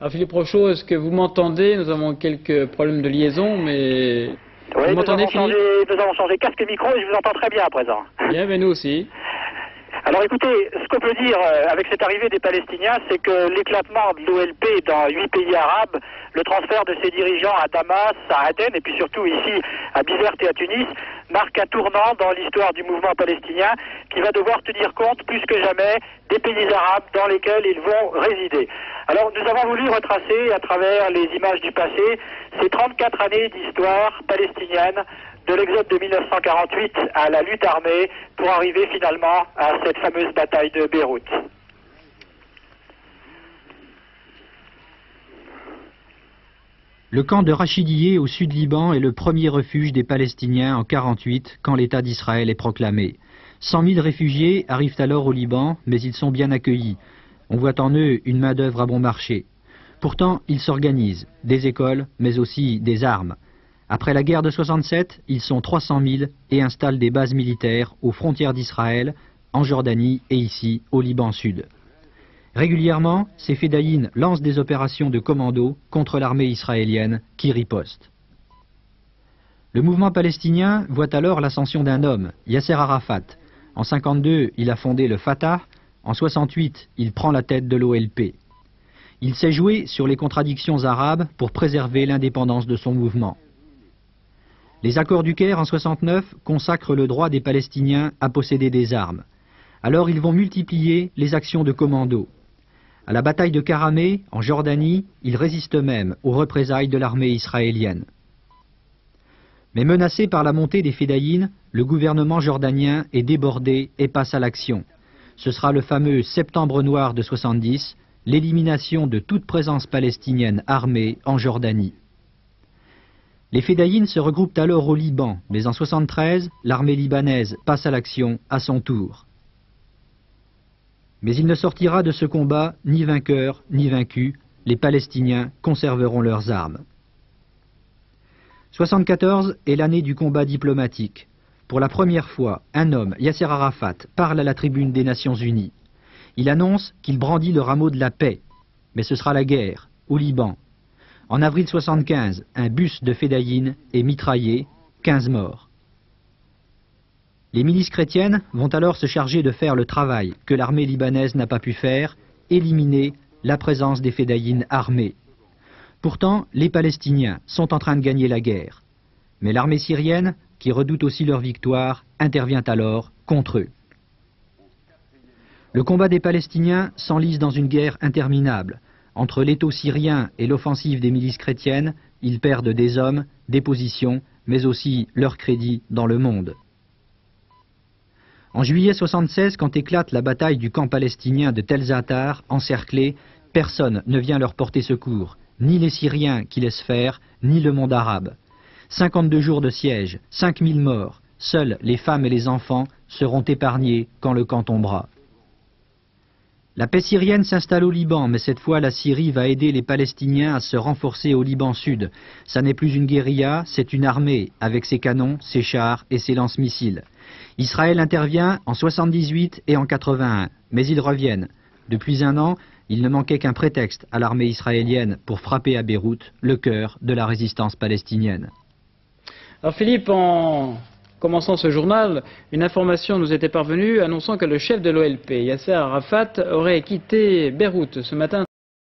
Alors Philippe Rochaud, est-ce que vous m'entendez? Nous avons quelques problèmes de liaison, mais... Oui, vous m'entendez, Philippe? nous avons changé casque et micro et je vous entends très bien à présent. Bien, mais nous aussi. Alors écoutez, ce qu'on peut dire avec cette arrivée des Palestiniens, c'est que l'éclatement de l'OLP dans 8 pays arabes, le transfert de ses dirigeants à Damas, à Athènes et puis surtout ici à Bizerte et à Tunis, marque un tournant dans l'histoire du mouvement palestinien qui va devoir tenir compte plus que jamais des pays arabes dans lesquels ils vont résider. Alors nous avons voulu retracer à travers les images du passé ces 34 années d'histoire palestinienne, de l'exode de 1948 à la lutte armée pour arriver finalement à cette fameuse bataille de Beyrouth. Le camp de Rachidiyeh au sud Liban est le premier refuge des Palestiniens en 1948 quand l'État d'Israël est proclamé. 100 000 réfugiés arrivent alors au Liban, mais ils sont bien accueillis. On voit en eux une main-d'œuvre à bon marché. Pourtant, ils s'organisent, des écoles, mais aussi des armes. Après la guerre de 67, ils sont 300 000 et installent des bases militaires aux frontières d'Israël, en Jordanie et ici, au Liban Sud. Régulièrement, ces fédayines lancent des opérations de commando contre l'armée israélienne qui riposte. Le mouvement palestinien voit alors l'ascension d'un homme, Yasser Arafat. En 1952, il a fondé le Fatah. En 1968, il prend la tête de l'OLP. Il s'est joué sur les contradictions arabes pour préserver l'indépendance de son mouvement. Les accords du Caire en 1969 consacrent le droit des Palestiniens à posséder des armes. Alors ils vont multiplier les actions de commando. À la bataille de Karameh, en Jordanie, ils résistent même aux représailles de l'armée israélienne. Mais menacé par la montée des fédayines, le gouvernement jordanien est débordé et passe à l'action. Ce sera le fameux Septembre noir de 1970, l'élimination de toute présence palestinienne armée en Jordanie. Les fédayines se regroupent alors au Liban, mais en 1973, l'armée libanaise passe à l'action à son tour. Mais il ne sortira de ce combat ni vainqueur ni vaincu, les Palestiniens conserveront leurs armes. 1974 est l'année du combat diplomatique. Pour la première fois, un homme, Yasser Arafat, parle à la tribune des Nations Unies. Il annonce qu'il brandit le rameau de la paix, mais ce sera la guerre, au Liban. En avril 1975, un bus de fédayines est mitraillé, 15 morts. Les milices chrétiennes vont alors se charger de faire le travail que l'armée libanaise n'a pas pu faire, éliminer la présence des fédayines armées. Pourtant, les Palestiniens sont en train de gagner la guerre. Mais l'armée syrienne, qui redoute aussi leur victoire, intervient alors contre eux. Le combat des Palestiniens s'enlise dans une guerre interminable. Entre l'étau syrien et l'offensive des milices chrétiennes, ils perdent des hommes, des positions, mais aussi leur crédit dans le monde. En juillet 1976, quand éclate la bataille du camp palestinien de Tel Zatar, encerclé, personne ne vient leur porter secours, ni les Syriens qui laissent faire, ni le monde arabe. 52 jours de siège, 5000 morts, seules les femmes et les enfants seront épargnés quand le camp tombera. La paix syrienne s'installe au Liban, mais cette fois la Syrie va aider les Palestiniens à se renforcer au Liban Sud. Ça n'est plus une guérilla, c'est une armée, avec ses canons, ses chars et ses lance-missiles. Israël intervient en 1978 et en 1981, mais ils reviennent. Depuis un an, il ne manquait qu'un prétexte à l'armée israélienne pour frapper à Beyrouth, le cœur de la résistance palestinienne. Alors Philippe, en commençant ce journal, une information nous était parvenue annonçant que le chef de l'OLP, Yasser Arafat, aurait quitté Beyrouth ce matin.